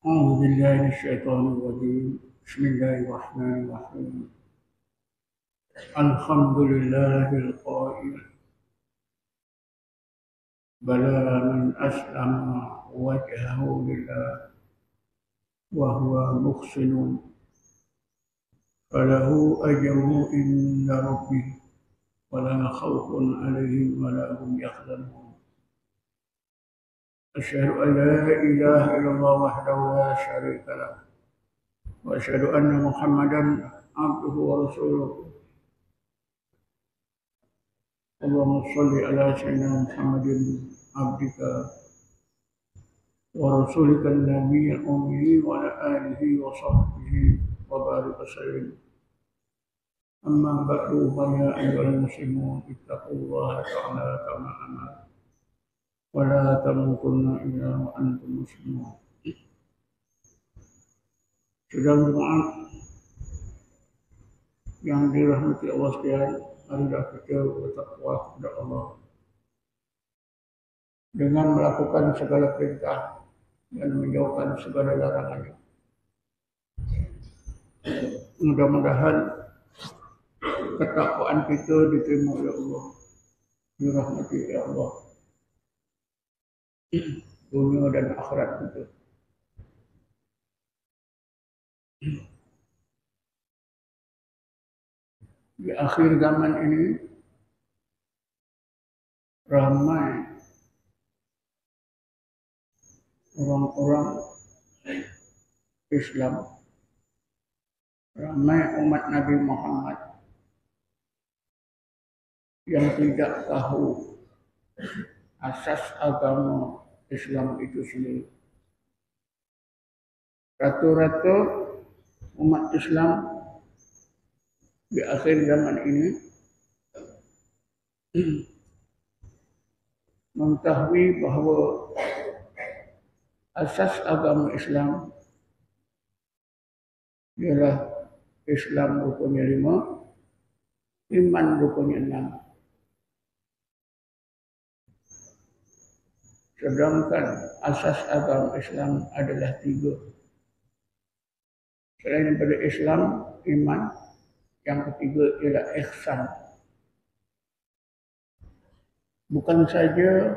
أعوذ بالله من الشيطان الرجيم بسم الله الرحمن الرحيم الحمد لله القائل بلى من أسلم وجهه لله وهو محسن فله أجره عند ربه ولا خوف عليهم ولا هم يحزنون أشهد أن لا إله إلا الله وحده لا شريك له وأشهد أن محمدا عبده ورسوله اللهم صل على سيدنا محمد عبدك ورسولك النبي الأمي وعلى آله وصحبه وبارك وسلم أما بعد فيا أيها المسلمون اتقوا الله تعالى كما أمر ولا تموتن إلا وأنتم مسلمون. Sedang jemaah yang dirahmati Allah sekalian, marilah kita bertakwa kepada Allah dengan melakukan segala perintah dan menjauhkan segala larangannya. Mudah-mudahan ketakwaan kita diterima oleh Allah, dirahmati oleh Allah, dunia dan akhirat kita. Di akhir zaman ini ramai orang-orang Islam, ramai umat Nabi Muhammad yang tidak tahu asas agama Islam itu sendiri. Rata-rata umat Islam di akhir zaman ini mengetahui bahawa asas agama Islam ialah Islam rukunnya 5, iman rukunnya 6. Sedangkan asas agama Islam adalah 3. Selain daripada Islam, iman, yang ketiga ialah ihsan. Bukan saja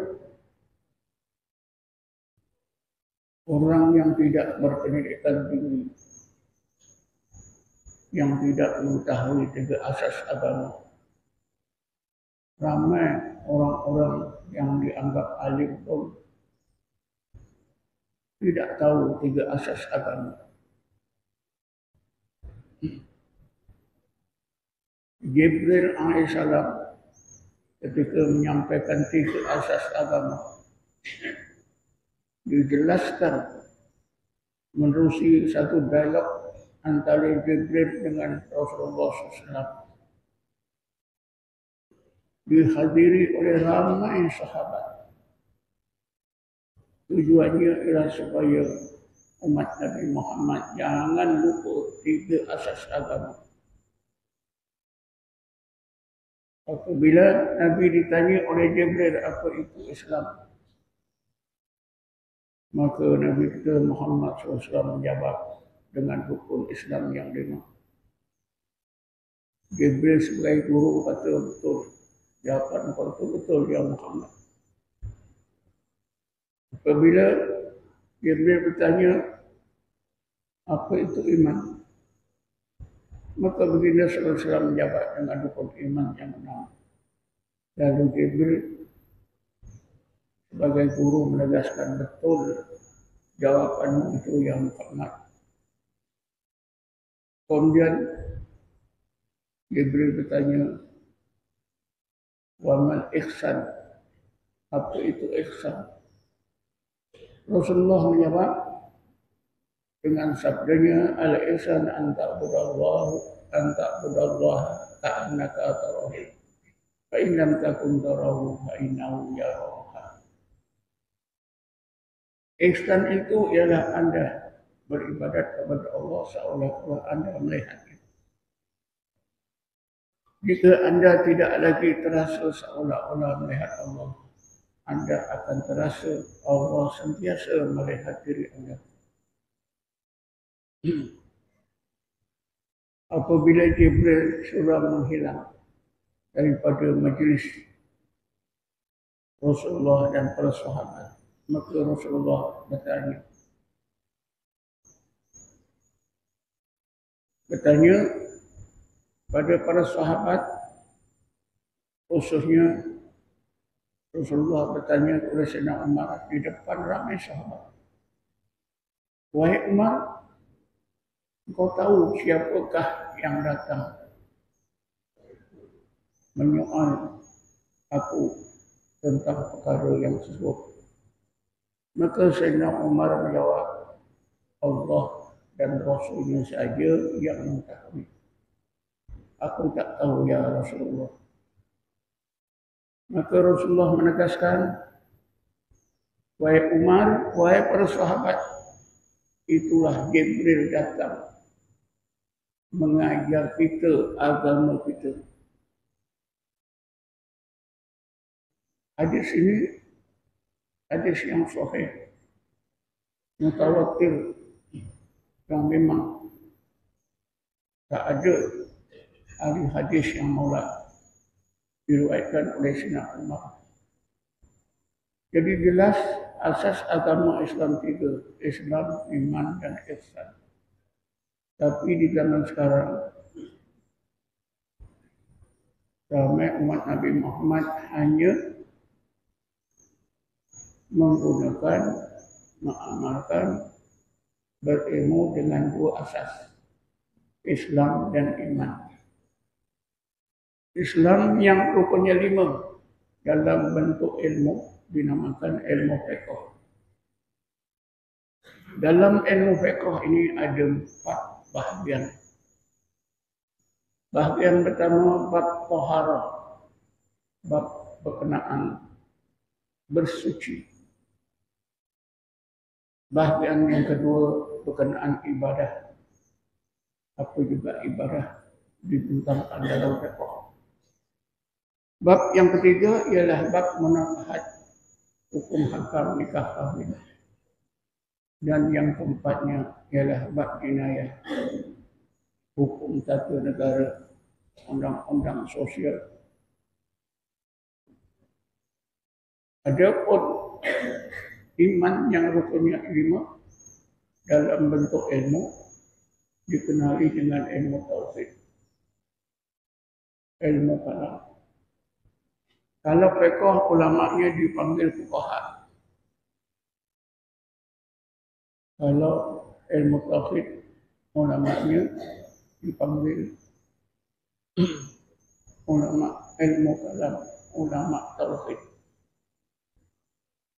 orang yang tidak berpendidikan tinggi, yang tidak mengetahui 3 asas agama. Ramai orang-orang yang dianggap alim pun tidak tahu 3 asas agama. Jibril alaihissalam ketika menyampaikan 3 asas agama, dijelaskan menerusi satu dialog antara Jibril dengan Rasulullah SAW, dihadiri oleh ramai sahabat. Tujuannya ialah supaya umat Nabi Muhammad jangan lupa 3 asas agama. Apabila Nabi ditanya oleh Jibril apa itu Islam, maka Nabi kita Muhammad SAW menjawab dengan rukun Islam yang 5. Jibril sebagai guru kata betul, jawapan kata betul ya Muhammad. Apabila Jibril bertanya apa itu iman, maka baginda SAW menjawab dengan rukun iman yang 6. Lalu Jibril sebagai guru menegaskan betul jawapanmu itu yang Muhammad. Kemudian Jibril bertanya, wa mal ihsan, apa itu ihsan? Rasulullah menjawab dengan sabdanya, al-ihsan an ta'budallaha ka'annaka tarahu fa in lam takun tarahu fa innahu yaraka. Ihsan itu ialah Anda beribadat kepada Allah seolah-olah Anda melihatnya. Jika Anda tidak lagi terasa seolah-olah melihat Allah, Anda akan terasa Allah sentiasa melihat diri Anda. Apabila Jibril sudah menghilang daripada majlis Rasulullah dan para sahabat, maka Rasulullah bertanya pada para sahabat, khususnya Rasulullah bertanya kepada Sayyidina Umar di depan ramai sahabat. Wahai Umar, kau tahu siapakah yang datang menyoal aku tentang perkara yang tersebut? Maka Sayyidina Umar menjawab, Allah dan Rasulnya saja yang mengetahui. Aku tak tahu ya Rasulullah. Maka Rasulullah menegaskan, wahai Umar, wahai para sahabat, itulah Jibril datang mengajar kita agama kita. Hadis ini hadis yang sahih, mutawatir, yang memang tak ada ahli hadis yang menolak, diriwayatkan oleh Sayyidina Umar. Jadi jelas asas agama Islam tiga, Islam, iman, dan ihsan. Tapi di zaman sekarang ramai umat Nabi Muhammad hanya menggunakan, mengamalkan, berilmu dengan dua asas, Islam dan iman. Islam yang rukunnya 5 dalam bentuk ilmu dinamakan ilmu fiqh. Dalam ilmu fiqh ini ada 4 bahagian. Bahagian pertama bab taharah, bab berkenaan bersuci. Bahagian yang kedua berkenaan ibadah. Apa juga ibadah dibentangkan dalam fiqh. Bab yang ketiga ialah bab munakahat, hukum hakam nikah kahwin. Dan yang keempatnya ialah bab jinayah, hukum tata negara, undang-undang sosial. Adapun iman yang rukunnya 5 dalam bentuk ilmu dikenali dengan ilmu tauhid, ilmu kalam. Kalau fiqh ulamanya dipanggil fuqaha. Kalau ilmu tauhid ulamanya dipanggil ulama ilmu kalam, ulama tauhid.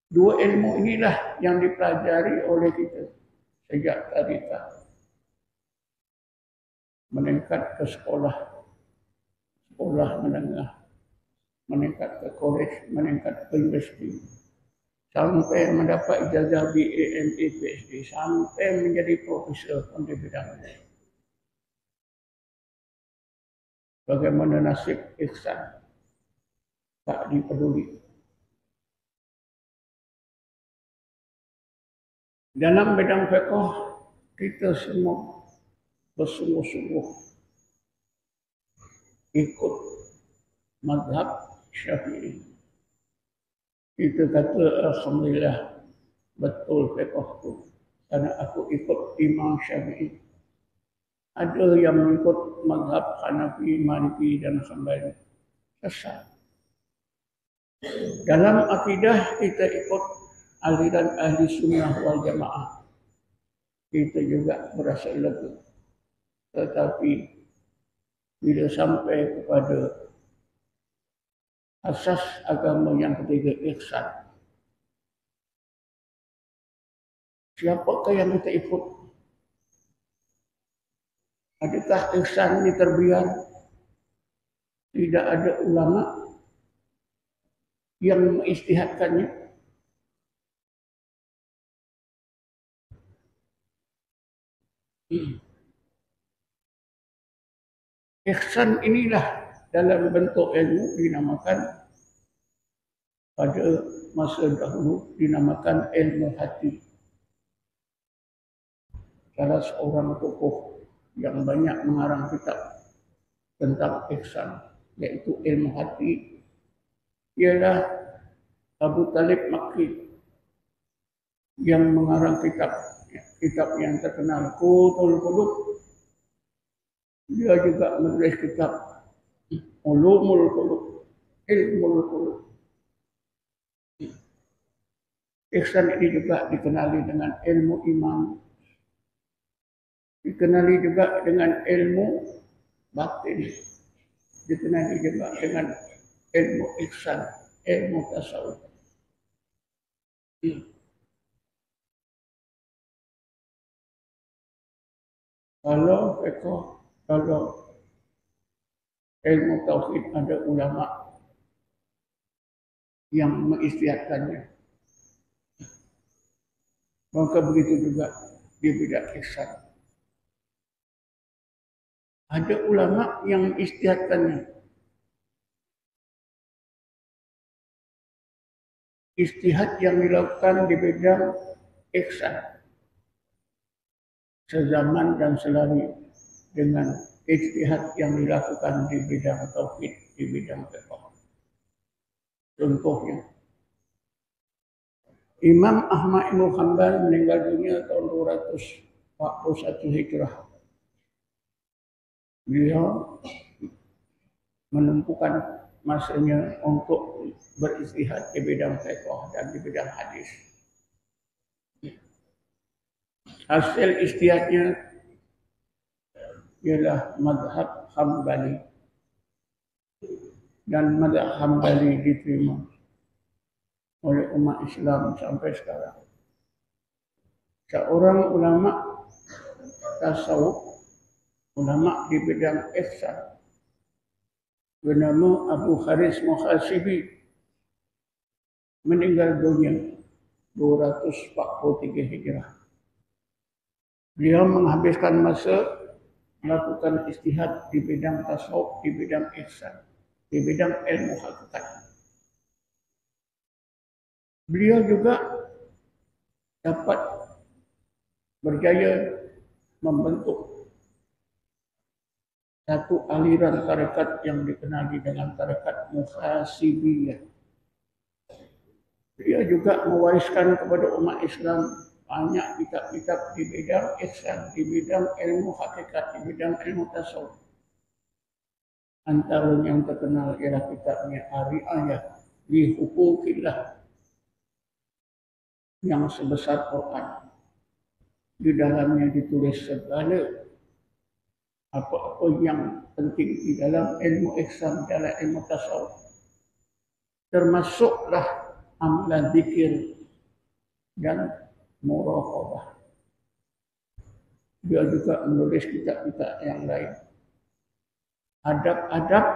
Dua ilmu inilah yang dipelajari oleh kita sejak tadika. Meningkat ke sekolah menengah, meningkat ke college, meningkat ke universiti, sampai mendapat ijazah BA, MA, PhD, sampai menjadi profesor pun di bidangnya. Bagaimana nasib ihsan? Tak dipeduli. Dalam bidang fiqh kita semua bersungguh-sungguh ikut mazhab Syafi'i. Kita kata alhamdulillah betul fiqhku karena aku ikut Imam Syafi'i. Ada yang mengikut mazhab Hanafi, Maliki dan Hanbali. Sesat. Dalam akidah kita ikut aliran ahli sunnah wal jamaah. Kita juga berasa lega. Tetapi bila sampai kepada asas agama yang ketiga, ihsan, siapakah yang kita ikut? Adakah ihsan ini terbiar? Tidak ada ulama yang mengistihadkannya. Ihsan inilah dalam bentuk ilmu dinamakan, pada masa dahulu dinamakan ilmu hati. salah seorang tokoh yang banyak mengarang kitab tentang ihsan, yaitu ilmu hati, ialah Abu Talib Makki yang mengarang kitab yang terkenal Qutul Qulub. Dia juga menulis kitab Ulumul Qulub, Ilmul Qulub. Ihsan ini juga dikenali dengan ilmu iman, dikenali juga dengan ilmu batin, dikenali juga dengan ilmu ihsan, ilmu tasawuf. Kalau ilmu tauhid ada ulama yang mengistiadatkannya, maka begitu juga di bidang ihsan. Ada ulama yang mengistiadatkannya. Ijtihad yang dilakukan di bidang ihsan sezaman dan selari dengan ijtihad yang dilakukan di bidang tauhid, di bidang fiqh. Contohnya, Imam Ahmad bin Hanbal meninggal dunia tahun 241 Hijrah. Beliau menumpukan masanya untuk beristihad di bidang fiqh dan di bidang hadis. Hasil istihadnya ialah mazhab Hambali, dan mazhab Hambali diterima oleh umat Islam sampai sekarang. Seorang ulama tasawuf, ulama di bidang ihsan, bernama Abu Haris Muhasibi, meninggal dunia 243 Hijrah. Beliau menghabiskan masa melakukan istihad di bidang tasawuf, di bidang ihsan, di bidang ilmu hakikat. Beliau juga dapat berjaya membentuk satu aliran tarekat yang dikenali dengan tarekat Muhasibiyah. Beliau juga mewariskan kepada umat Islam banyak kitab-kitab di bidang ihsan, di bidang ilmu hakikat, di bidang ilmu tasawuf. Antara yang terkenal ialah kitabnya Ar-Ri'ayah li Huquqillah yang sebesar Quran. Di dalamnya ditulis segala apa-apa yang penting di dalam ilmu ihsan, dalam ilmu tasawuf. Termasuklah amalan zikir dan muraqabah. Dia juga menulis kitab-kitab yang lain. Adab-adab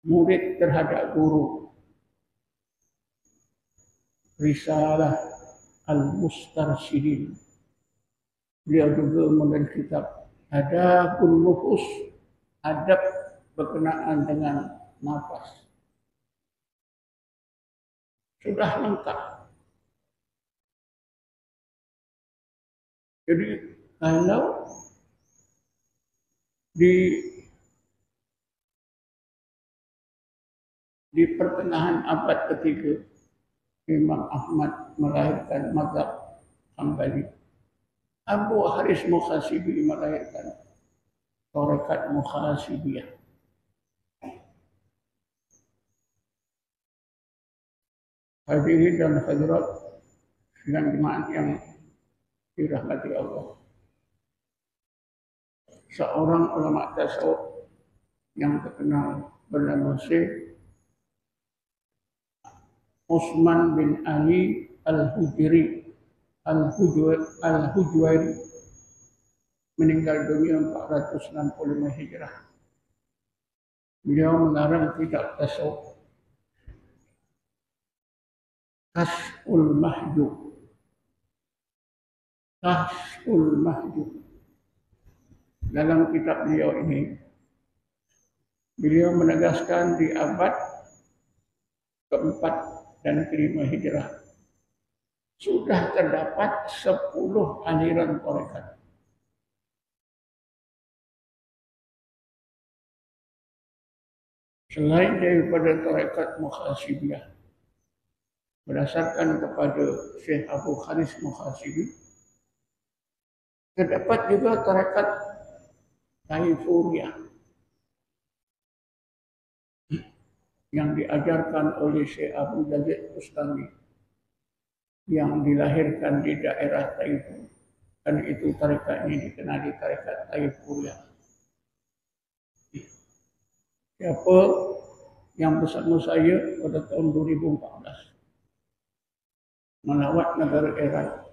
murid terhadap guru. Risalah Al-Mustarsyidin. Beliau juga menulis kitab Adabun Nufus, adab berkenaan dengan nafas. Sudah lengkap. Jadi kalau di pertengahan abad ketiga, Imam Ahmad melahirkan mazhab Hambali. Abu Haris Muhasibi melahirkan tarekat Muhasibiyah. Hadirin dan hadirat dengan jemaat yang dirahmati Allah. Seorang ulama tasawuf yang terkenal bernama Syekh Utsman bin Ali Al-Hujri Al-Hujwairi meninggal dunia 465 Hijrah. Beliau mengarang kitab tasawuf Kashful Mahjub. Kashful Mahjub. Dalam kitab beliau ini, beliau menegaskan di abad keempat dan kelima Hijrah sudah terdapat 10 aliran tarekat. Selain daripada tarekat Mukhasibiyah, berdasarkan kepada Syekh Abu Khalis Mukhasibi, terdapat juga tarekat Taifuriyah yang diajarkan oleh Syekh Abu Yazid Bustami yang dilahirkan di daerah Taifur. Dan itu tarekat ini dikenali tarekat Taifuriyah. Siapa yang bersama saya pada tahun 2014 melawat negara Iran,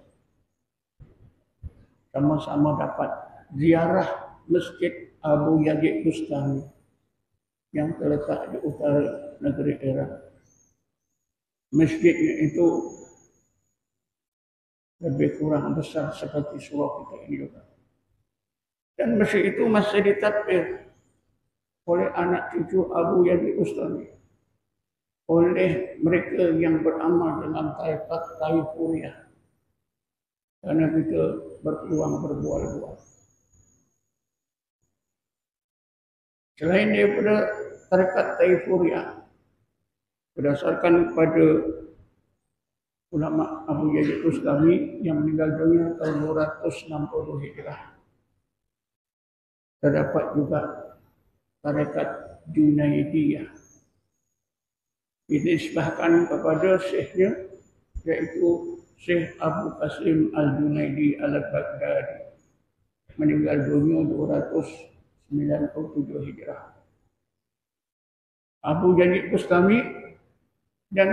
sama-sama dapat ziarah Masjid Abu Yazid Bustami yang terletak di utara negeri Iran. Masjidnya itu lebih kurang besar seperti surau kita ini juga. Dan masjid itu masih ditadbir oleh anak cucu Abu Yazid Bustami, oleh mereka yang beramal dengan tarekat Taifuriyah, karena kita berpeluang berbual-bual. Selain daripada tarekat Taifuriyah, berdasarkan kepada ulama Abu Yazid Bustami yang meninggal dunia tahun 260 Hijrah, terdapat juga tarekat Junaidiyah. Dinisbahkan kepada syekhnya, yaitu Syekh Abu Qasim Al-Junaidi Al-Baghdadi, meninggal dunia 297 Hijrah. Abu Yazid Bustami dan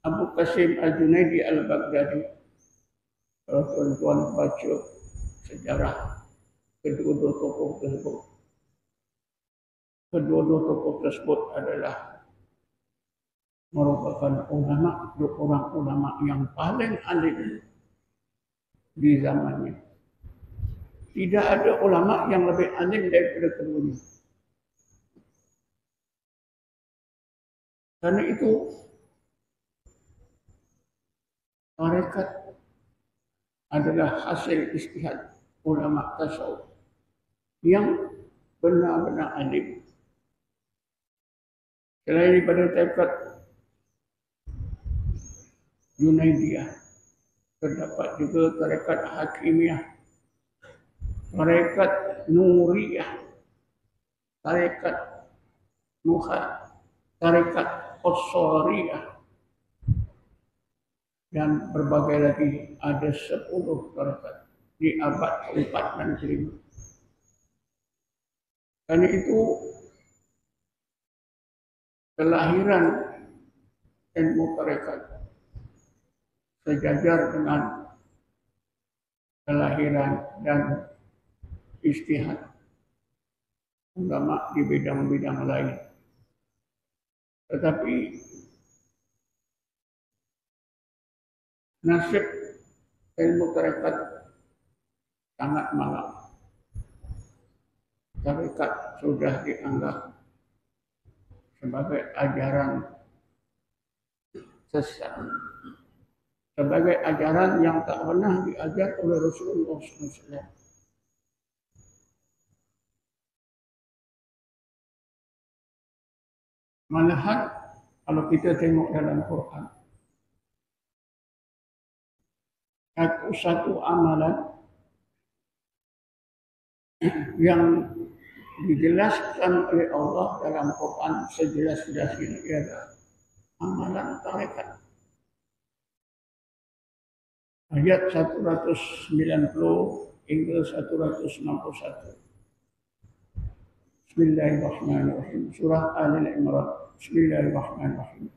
Abu Qasim Al-Junaidi Al-Baghdadi, kalau tuan-tuan baca sejarah kedua-dua tokoh tersebut adalah merupakan orang ulama yang paling alim di zamannya. Tidak ada ulama yang lebih alim daripada keduanya. Karena itu tarekat adalah hasil ijtihad ulama tasawuf yang benar-benar alim. Selain daripada tarekat Junaidiyah, terdapat juga tarekat Hakimiyah, tarekat Nuriyah, tarekat Nuhat, tarekat Qasariyah, dan berbagai lagi. Ada 10 tarekat di abad ke-4 dan ke-5. Karena itu kelahiran ilmu tarekat sejajar dengan kelahiran dan ijtihad ulama di bidang-bidang lain. Tetapi nasib ilmu tarekat sangat malang. Tarekat sudah dianggap sebagai ajaran sesat, sebagai ajaran yang tak pernah diajar oleh Rasulullah SAW. Malahan kalau kita tengok dalam Quran, satu amalan yang dijelaskan oleh Allah dalam Quran sejelas-jelasnya ialah amalan tarekat. Ayat 190 hingga 161. Bismillahirrahmanirrahim. Surah Al-Imran. Bismillahirrahmanirrahim.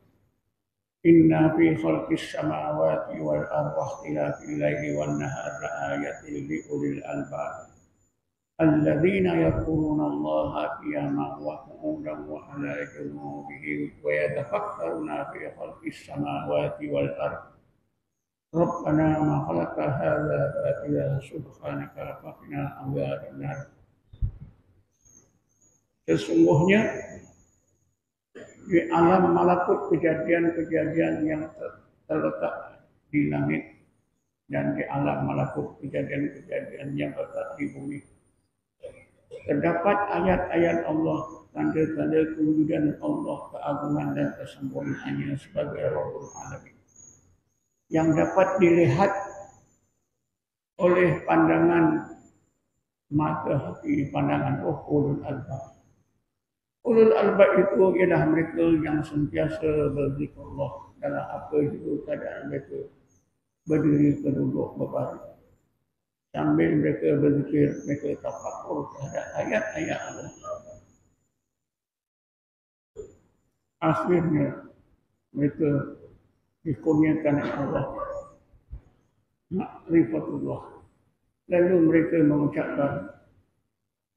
Inna fi khalqis samawati wal ardi ikhtilafil laili wan nahari laayatin liulil albab. Alladzina yadhkuruna Allaha qiyaman wa qu'udan wa 'ala junubihim wa yatafakkaruna fi khalqis samawati wal ardi. Rabbana ma khalaqta hadza batila subhanaka faqina adzabannar. Sesungguhnya di alam malakut kejadian-kejadian yang terletak di langit dan di alam malakut kejadian-kejadian yang terdapat di bumi. Terdapat ayat-ayat Allah, tanda-tanda kewujudan Allah, keagungan dan kesempurnaannya sebagai Rabbul Alamin, yang dapat dilihat oleh pandangan mata hati, pandangan roh ulul albab. Ulul albab itu ialah mereka yang sentiasa berzikrullah dalam apa juga keadaan mereka, berdiri, berduduk, berbaring. Sambil mereka berzikir, mereka tafakur terhadap ayat-ayat Allah. Akhirnya mereka dikurniakan Allah ma'rifatullah. Lalu mereka mengucapkan,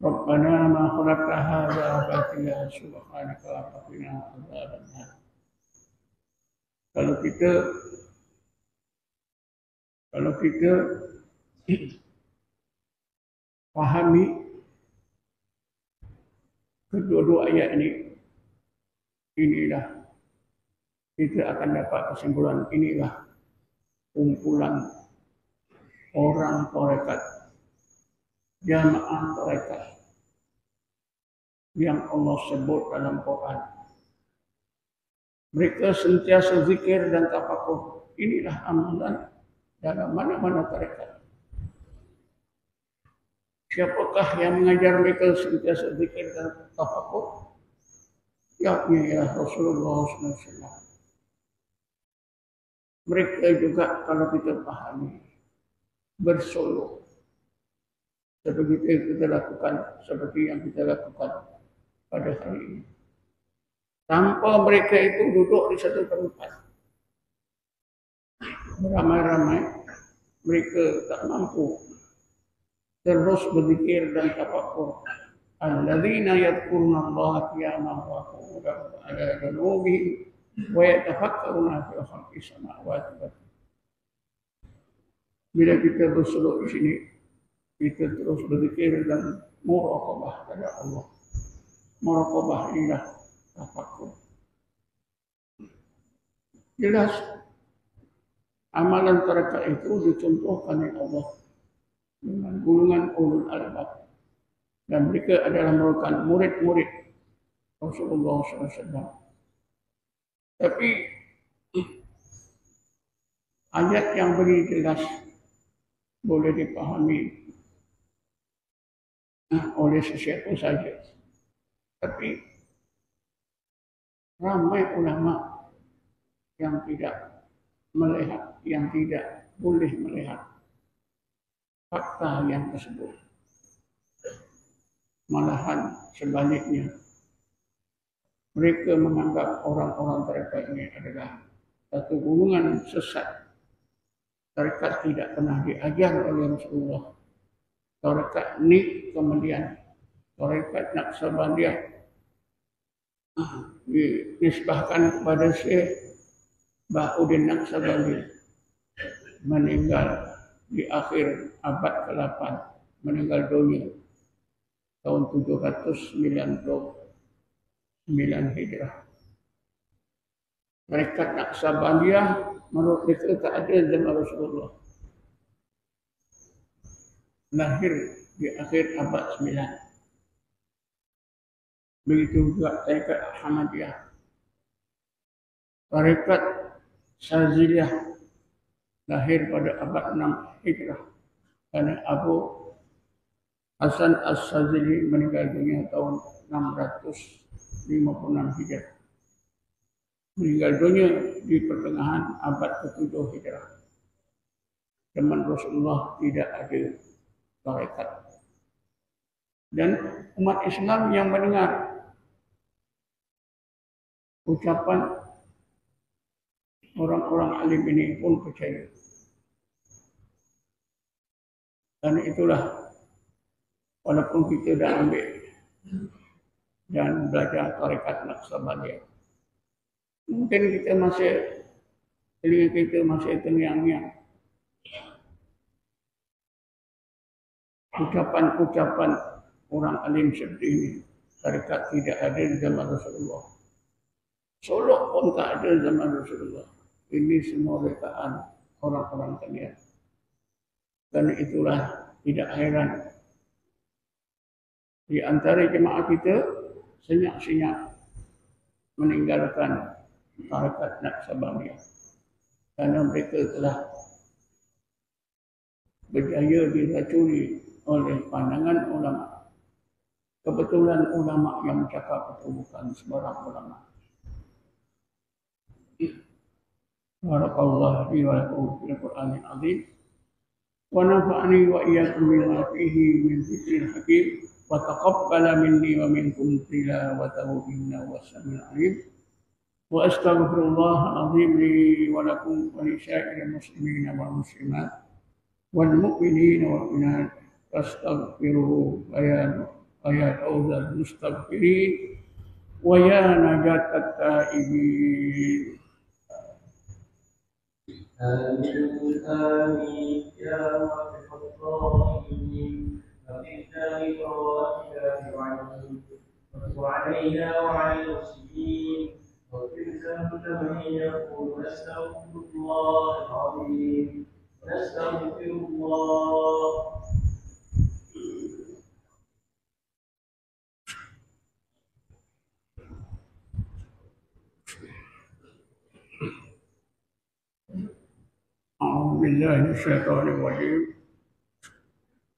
Rabbana ma khalaqta hadza batila subhanaka faqina adzabannar. Kalau kita pahami kedua-dua ayat ini, inilah kita akan dapat kesimpulan, inilah kumpulan orang tarekat, jamaah tarekat yang Allah sebut dalam Quran. Mereka sentiasa zikir dan tafakur. Inilah amalan dalam mana-mana tarekat. Siapakah yang mengajar mereka sentiasa zikir dan tafakur? Yakni ya Rasulullah SAW. Mereka juga kalau kita pahami bersolok seperti kita lakukan, seperti yang kita lakukan pada hari ini. Tanpa mereka itu duduk di satu tempat beramai-ramai, mereka tak mampu terus berzikir dan tafakur. Alladzina yadhkuruna Allaha qiyaman wa qu'udan wa 'ala junubihim wa yatafakkaruna fi khalqis samawati wal ardi. Bila kita bersolok di sini, kita terus berzikir dan muraqabah kepada Allah. Muraqabah inilah tafakur. Jelas amalan tarekat itu dicontohkan oleh Allah dengan golongan ulul albab, dan mereka adalah merupakan murid-murid Rasulullah SAW. Tapi ayat yang beri jelas boleh dipahami oleh sesiapa saja. Tapi ramai ulama yang tidak melihat, yang tidak boleh melihat fakta yang tersebut. Malahan sebaliknya, mereka menganggap orang-orang tarekat ini adalah satu golongan sesat. Tarekat tidak pernah diajar oleh Rasulullah. Tarekat ini kemudian tarekat Naqsabandiyah dinisbahkan kepada Syekh Bahuddin Naqsabandi, meninggal di akhir abad ke-8, meninggal dunia tahun 799 Hijrah. Tarekat Naqsabandiyah menurut mereka tak ada zaman Rasulullah. Lahir di akhir abad 9. Begitu juga tarekat Ahmadiyah. Tarekat Syaziliyah lahir pada abad 6 Hijrah. Karena Abu Hasan As-Syazili meninggal dunia tahun 656 Hijrah. Meninggal dunia di pertengahan abad ke-7 Hijrah. Zaman Rasulullah tidak ada tarekat. Dan umat Islam yang mendengar ucapan orang-orang alim ini pun percaya. Dan itulah, walaupun kita dah ambil dan belajar tarekat Naqsabandiyah, mungkin kita masih, telinga kita masih terngiang-ngiang ucapan-ucapan orang alim seperti ini. Tarekat tidak ada di zaman Rasulullah. Solok pun tak ada zaman Rasulullah. Ini semua rekaan orang-orang kalian. Dan itulah tidak heran di antara jemaah kita senyap-senyap meninggalkan tarekat Naqsabandiyah karena mereka telah berjaya diracuni oleh pandangan ulama. Kebetulan ulama yang cakap itu bukan sembarang ulama. Barakallahu li wa lakum fil Qur'anil azim wa nafa'ani wa iyyakum bima fihi min dzikril hakim wa taqabbala minni wa minkum tilawatahu innahu was-sami'ul 'alim. Wa astaghfirullahal azim li wa lakum wa li sa'iril muslimina wal muslimat wal mu'minina wal mu'minat fastaghfiruhu ya tawzal mustaghfirin wa ya najatat taibin. آمين آمين يا رب الراحمين وبالله الراحمين العالمين وتب علينا وعلى المسلمين واغفر ذنب من يقول نستغفر الله العظيم ونستغفر الله. أعوذ بالله من الشيطان الرجيم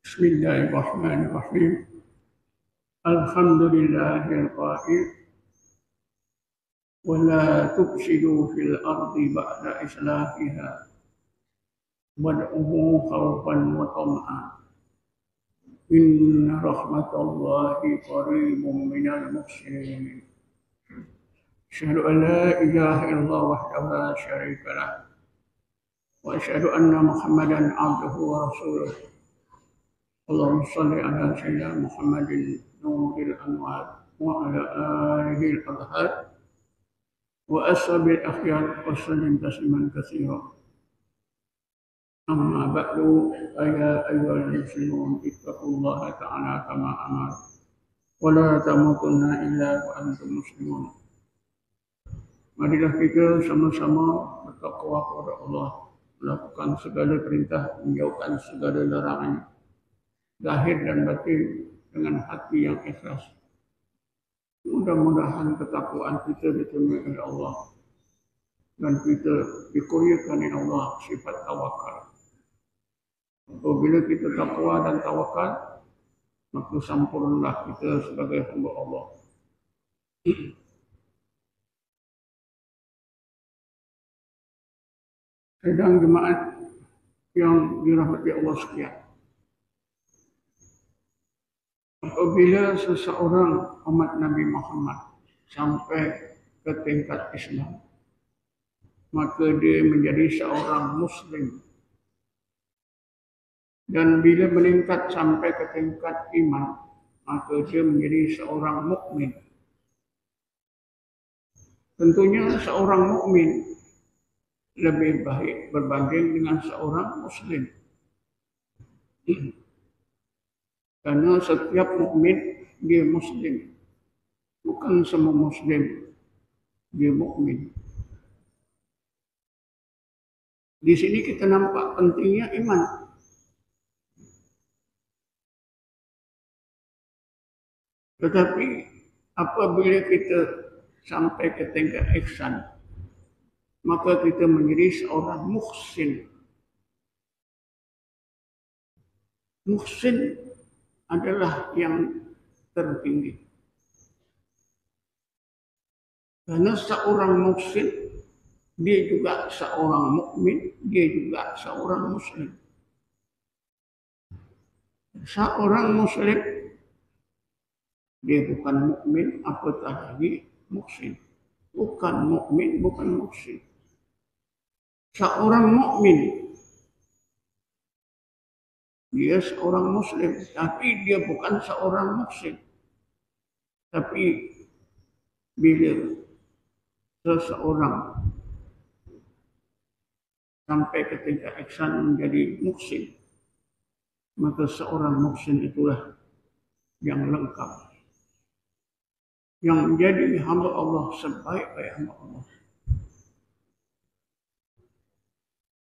بسم الله الرحمن الرحيم الحمد لله القائل ولا تفسدوا في الأرض بعد إصلاحها وادعوه خوفا وطمعا إن رحمة الله قريب من المحسنين أشهد أن لا إله إلا الله وحده لا شريك له وأشهد أن محمدا عبده ورسوله اللهم صل على سيدنا محمد نور الأنوار وعلى آله الأطهار وأصحابه الأخيار وسلم تسليما كثيرا. أما بعد فيا أيها المسلمون اتقوا الله تعالى كما أمر ولا تموتن إلا وأنتم مسلمون. Marilah kita sama-sama bertakwa kepada Allah, melakukan segala perintah, menjauhkan segala larangan, zahir dan batin dengan hati yang ikhlas. Mudah-mudahan ketakwaan kita diterima oleh Allah dan kita dikurniakan oleh Allah sifat tawakal. Apabila kita takwa dan tawakal, maka sempurnalah kita sebagai hamba Allah. Sedang jemaat yang dirahmati Allah sekalian, apabila seseorang umat Nabi Muhammad sampai ke tingkat Islam, maka dia menjadi seorang Muslim. Dan bila meningkat sampai ke tingkat iman, maka dia menjadi seorang mukmin. Tentunya seorang mukmin lebih baik berbanding dengan seorang Muslim. Karena setiap mukmin dia Muslim, bukan semua Muslim dia mukmin. Di sini kita nampak pentingnya iman. Tetapi apabila kita sampai ke tingkat ihsan, maka kita menjadi seorang muhsin. Muhsin adalah yang tertinggi. Karena seorang muhsin, dia juga seorang mukmin, dia juga seorang muslim. Seorang muslim, dia bukan mukmin, apatah lagi muhsin. Bukan mukmin, bukan muhsin. Seorang mukmin, dia seorang muslim, tapi dia bukan seorang muhsin. Tapi bila seseorang sampai ke tingkat ihsan menjadi muhsin, maka seorang muhsin itulah yang lengkap, yang menjadi hamba Allah sebaik-baik hamba Allah.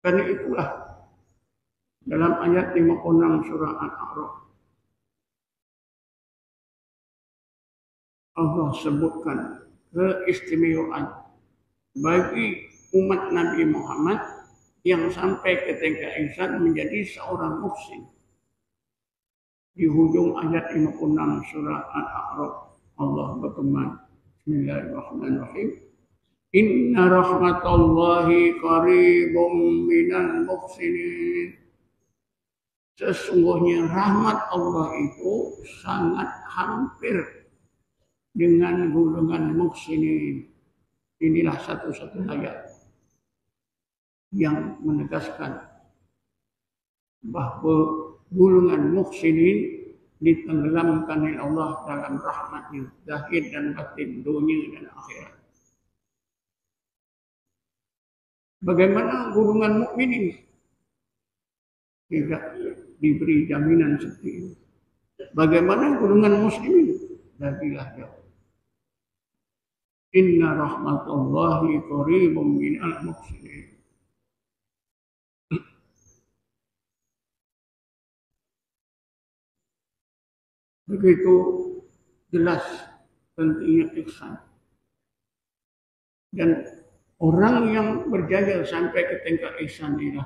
Karena itulah dalam ayat 56 surah Al-A'raf Allah sebutkan keistimewaan bagi umat Nabi Muhammad yang sampai ke tingkat ihsan menjadi seorang muhsin. Di hujung ayat 56 surah Al-A'raf Allah berfirman, Bismillahirrahmanirrahim. Inna rahmatallahi qaribum minal muhsinin. Sesungguhnya rahmat Allah itu sangat hampir dengan golongan muhsinin. Inilah satu-satu ayat yang menegaskan bahwa golongan muhsinin ditenggelamkan oleh Allah dalam rahmatnya, zahir dan batin, dunia dan akhirat. Bagaimana golongan mukminin tidak diberi jaminan seperti ini? Bagaimana golongan muslimin? Lagilah jauh. Inna rahmatallahi qaribum minal muhsinin. Begitu jelas pentingnya ihsan. Dan orang yang berjaya sampai ke tingkat ihsan ini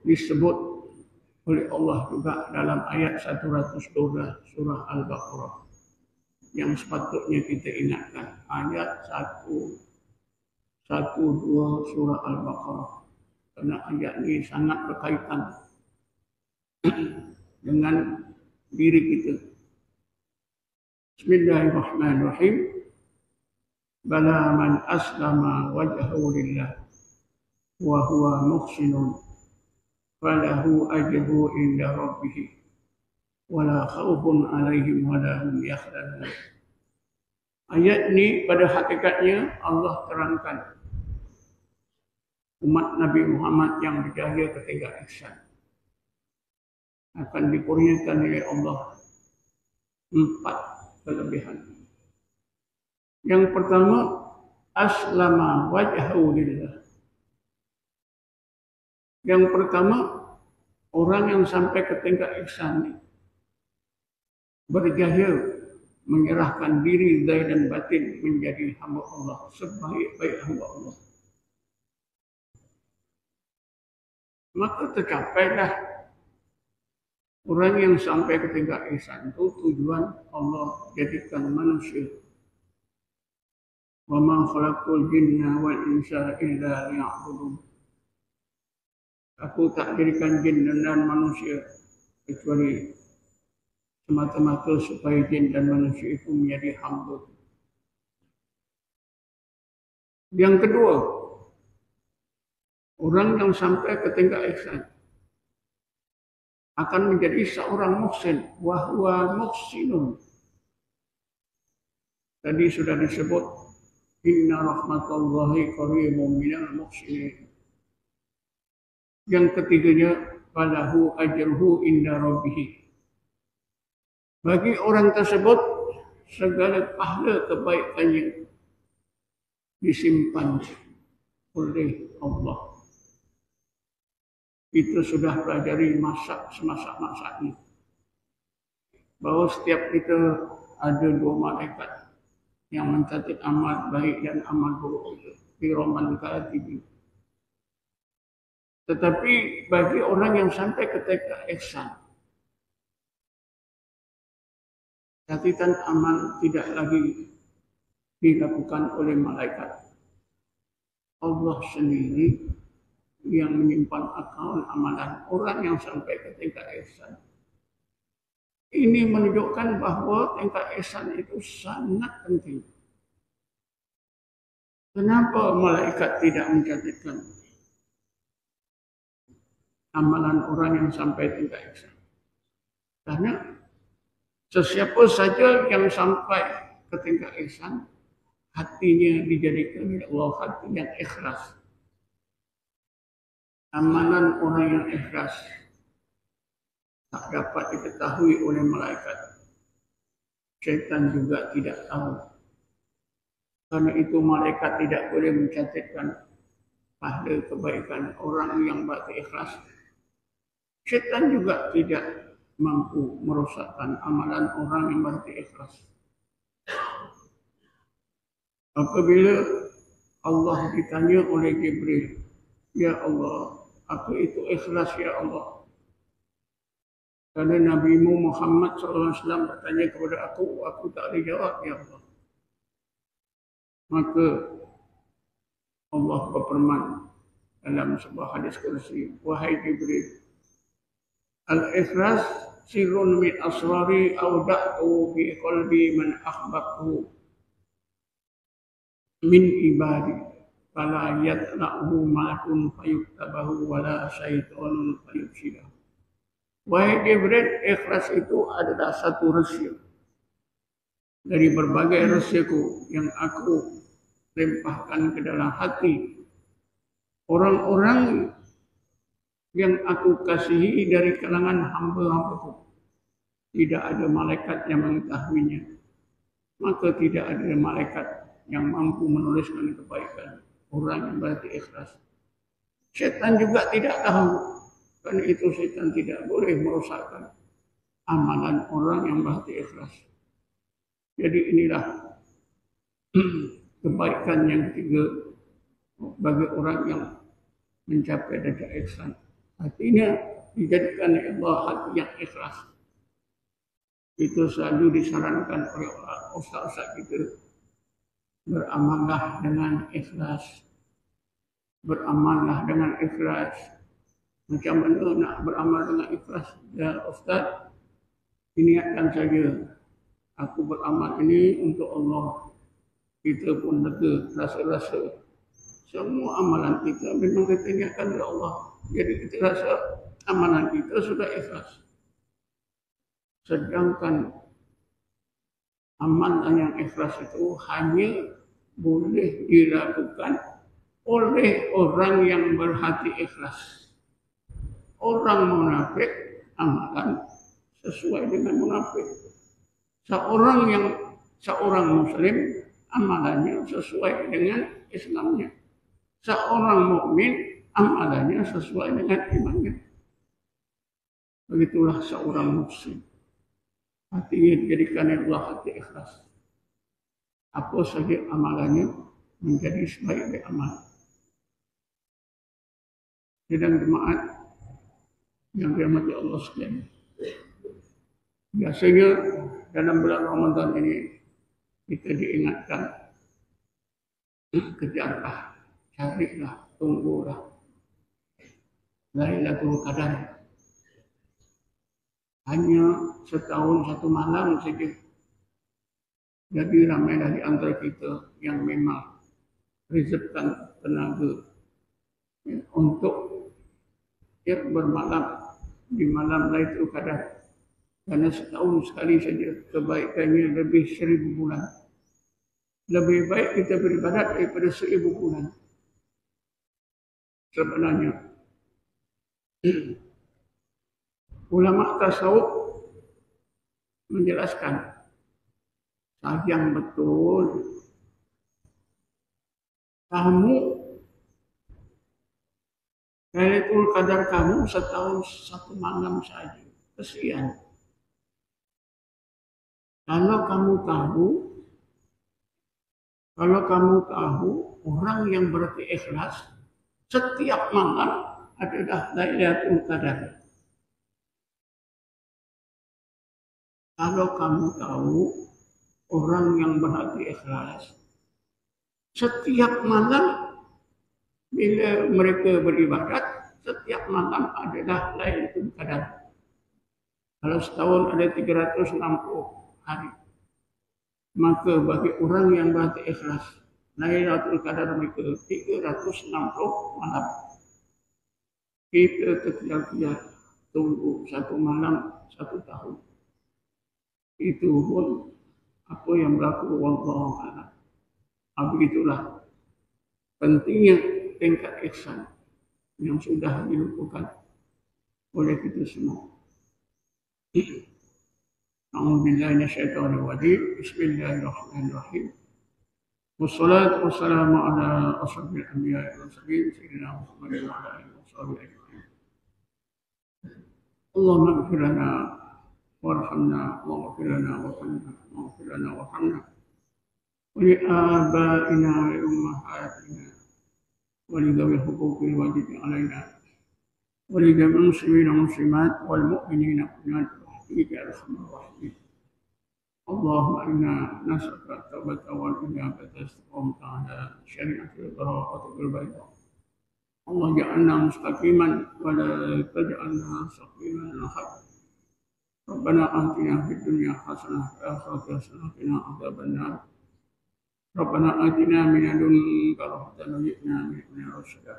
disebut oleh Allah juga dalam ayat 112 surah Al-Baqarah yang sepatutnya kita ingatkan. Ayat 112 surah Al-Baqarah, karena ayat ini sangat berkaitan dengan diri kita. Bismillahirrahmanirrahim. Bala man aslama wajhahu lillah wa huwa muhsinun falahu ajruhu inda rabbih wala khaufun alaihim wala hum yahzanun. Ayat ini pada hakikatnya Allah terangkan umat Nabi Muhammad yang berjaya ketika ihsan akan dikurniakan oleh Allah 4 kelebihan. Yang pertama, aslama wajhahu lillah. Yang pertama, orang yang sampai ke tingkat ihsan berjaya menyerahkan diri zahir dan batin menjadi hamba Allah, sebaik-baik hamba Allah. Maka tercapailah orang yang sampai ke tingkat ihsan itu tujuan Allah jadikan manusia. Wa ma khalaqul jinna wal insa illa liya'budun. Aku tak jadikan jin dan manusia kecuali semata-mata supaya jin dan manusia itu menjadi hamba. Yang kedua, orang yang sampai ke tingkat ihsan akan menjadi seorang muhsin, wa huwa muhsinun. Tadi sudah disebut inna rahmatallahi qaribum minal muhsinin. Yang ketiganya, falahu ajruhu inda rabbih. Bagi orang tersebut segala pahala kebaikannya disimpan oleh Allah. Kita sudah pelajari semasa ini bahwa setiap kita ada 2 malaikat yang mencatat amal baik dan amal buruk itu, kiraman katibin. Tetapi bagi orang yang sampai ke tingkat ihsan, catatan amal tidak lagi dilakukan oleh malaikat. Allah sendiri yang menyimpan akal amalan orang yang sampai ke tingkat ihsan. Ini menunjukkan bahwa tingkat ihsan itu sangat penting. Kenapa malaikat tidak mencatatkan amalan orang yang sampai tingkat ihsan? Karena sesiapa saja yang sampai ke tingkat ihsan, hatinya dijadikan oleh Allah hati yang ikhlas. Amalan orang yang ikhlas tak dapat diketahui oleh malaikat. Syaitan juga tidak tahu. Karena itu malaikat tidak boleh mencatatkan pahala kebaikan orang yang berikhlas. Syaitan juga tidak mampu merosakkan amalan orang yang berikhlas. Apabila Allah ditanya oleh Jibril, ya Allah, aku itu ikhlas ya Allah. Karena Nabi Muhammad SAW bertanya kepada aku tak ada jawab ya Allah. Maka Allah berfirman dalam sebuah hadis kursi, wahai Jibril, al-ikhlas sirrun min asrari awda'tu fi qalbi man akhbaqtu min ibadi fala yatla'uhu malakun fayuktabahu wala syaitanun fayufsidahu. Wahai Jibril, ikhlas itu adalah satu rahasia dari berbagai rahasiaku yang aku limpahkan ke dalam hati orang-orang yang aku kasihi dari kalangan hamba-hambaku. Tidak ada malaikat yang mengetahuinya, maka tidak ada malaikat yang mampu menuliskan kebaikan orang yang berarti ikhlas. Syaitan juga tidak tahu. Karena itu syaitan tidak boleh merosakkan amalan orang yang berhati ikhlas. Jadi inilah kebaikan yang ketiga bagi orang yang mencapai derajat ihsan. Hatinya dijadikan oleh Allah hati yang ikhlas. Itu selalu disarankan oleh ustaz-ustaz kita. Beramallah dengan ikhlas. Beramallah dengan ikhlas. Macam mana nak beramal dengan ikhlas? Ya Ustaz, niatkan saja. Aku beramal ini untuk Allah. Kita pun lega, rasa-rasa. Semua amalan kita memang kita niatkan oleh Allah. Jadi kita rasa amalan kita sudah ikhlas. Sedangkan amalan yang ikhlas itu hanya boleh dilakukan oleh orang yang berhati ikhlas. Orang munafik amalan sesuai dengan munafik. Seorang Muslim amalannya sesuai dengan Islamnya. Seorang mukmin amalannya sesuai dengan imannya. Begitulah seorang Muslim. Hatinya dijadikan Allah hati ikhlas. Apa saja amalannya menjadi sebaik-baik amal. Sedang jemaat yang dirahmati Allah sekalian. Biasanya dalam bulan Ramadan ini kita diingatkan, kejarlah, carilah, tunggulah Lailatul Qadar. Hanya setahun satu malam saja. Jadi ramai dari antara kita yang memang reservekan tenaga untuk bermalam di malam Lailatul Qadar. Karena setahun sekali saja kebaikannya lebih 1000 bulan. Lebih baik kita beribadat daripada 1000 bulan. Sebenarnya ulama tasawuf menjelaskan sayang betul kamu Lailatul Qadar kamu setahun satu malam saja. Kesian. Kalau kamu tahu orang yang berarti ikhlas setiap malam adalah Lailatul Qadar. Kalau kamu tahu orang yang berhati ikhlas setiap malam bila mereka beribadat, setiap malam adalah Lailatul Qadar. Kalau setahun ada 360 hari, maka bagi orang yang berhati ikhlas, Lailatul Qadar mereka 360 malam. Kita kejar-kejar tunggu satu malam, satu tahun. Itu pun apa yang berlaku wallahu a'lam. Begitulah pentingnya tingkat ihsan yang sudah dilakukan oleh kita semua. A'udzubillahi minasyaitonir rajim. Bismillahirrahmanirrahim. والصلاة والسلام على أشرف الأنبياء والمرسلين سيدنا محمد وعلى آله وصحبه أجمعين. اللهم اغفر لنا وارحمنا واغفر لنا وارحمنا واغفر لنا وارحمنا ولآبائنا ولأمهاتنا ولذوي الحقوق الواجب علينا ولجميع المسلمين والمسلمات والمؤمنين والمؤمنات برحمتك يا أرحم الراحمين. اللهم إنا نسألك التوبة والإنابة والاستقامة على شريعة البراءة البيضاء. اللهم اجعلنا مستقيما ولا تجعلنا سقيما الحق. ربنا آتنا في الدنيا حسنة وفي الآخرة حسنة وقنا عذاب النار. ربنا آتنا من لدنك رحمة وجئنا من لدنك رشدا.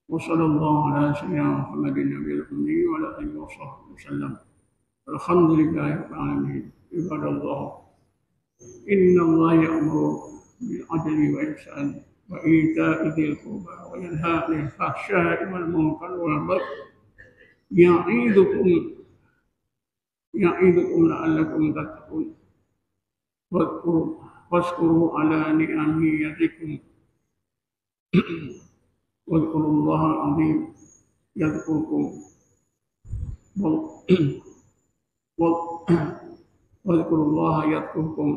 وصلى الله على سيدنا محمد النبي الأمي وعلى آله وصحبه وسلم. الحمد لله رب العالمين. عباد الله، إن الله يأمر بالعدل والإحسان وإيتاء ذي القربى وينهى عن الفحشاء والمنكر والبغي يعظكم لعلكم تتقون. واذكروا على نعمه يزدكم واذكروا الله العظيم يذكركم واذكروا الله يذكركم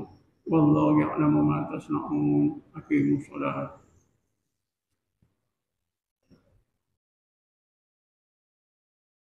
والله يعلم ما تصنعون. أقيموا الصلاة.